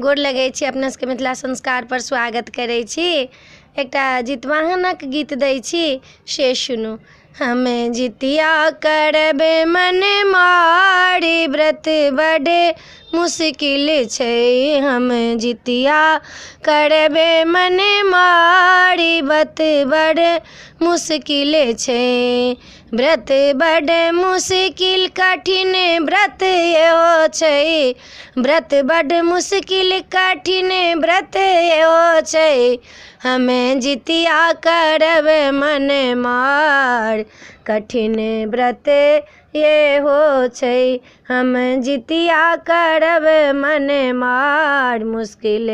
गोर लगै छी, अपना सबके मिथिला संस्कार पर स्वागत करै छी। एकटा जितवाहनक गीत दै छी, से सुनू। हमे जितिया करबे मन मारी, व्रत बड़े मुश्किल छै। हम जितिया करबे मन मारी, व्रत बड़े मुश्किल छै। व्रत बड़े मुश्किल कठिन व्रत एहो छै। व्रत बड़ मुश्किल कठिन व्रत एहो छै। हमे जितिया करबे मन मार, कठिन व्रत एहो छै। हम जितिया करबे मन मार, मुश्किल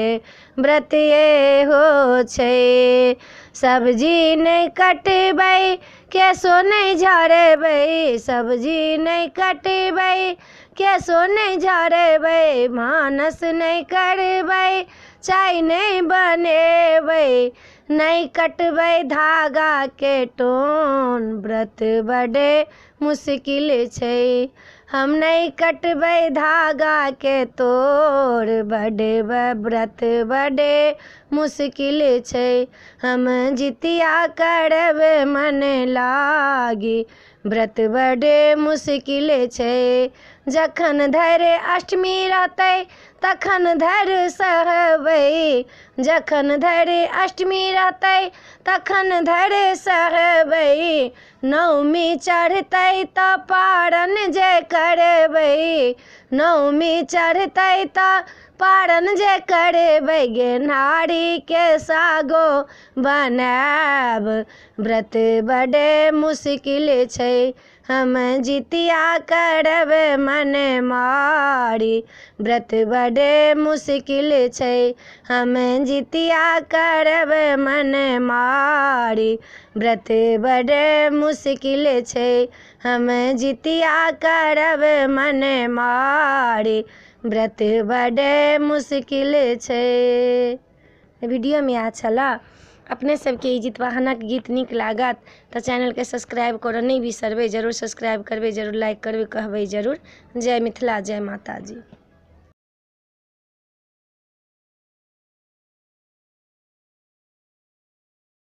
व्रत एहो छै। सब्जी नहीं कटबै केसो नहीं झड़बै, सब्जी नहीं कटबै केसो नहीं झड़बै। भानस नहीं करबै, चाय नहीं बनेबै, नहीं कटबै धागा के टोन। व्रत बड़े मुश्किल छै। हम नहीं कटबै धागा के तोर, बड़े व्रत बड़े मुश्किल छै। हम जितिया करबे मन लागी, व्रत बड़े मुश्किल छै। जखन धरि अष्टमी रहतै तखन धरि सहबै, जखन धरि अष्टमी रहतै तखन धरि सहबै। नवमी चढ़तै तऽ पारन जे करबै, नवमी चढ़तै तऽ पारन जे करबै। गेनहारी के सागो बनाएब, व्रत बड़े मुश्किल छै। हम जितिया करबे मन मारी, व्रत बड़े मुश्किल छै। हम जितिया करबे मन मारी, व्रत बड़े मुश्किल छै। हम जितिया करबे मन मारी, व्रत बड़े मुश्किल छै। वीडियो में अच्छा ला अपने सबके ई जितवाहनक गीत नीक लागत तऽ चैनल के सब्सक्राइब करऽ नहीं बिसरबै। जरूर सब्सक्राइब करबै, जरूर लाइक करबै, कहबै जरूर। जय मिथिला, जय माता जी।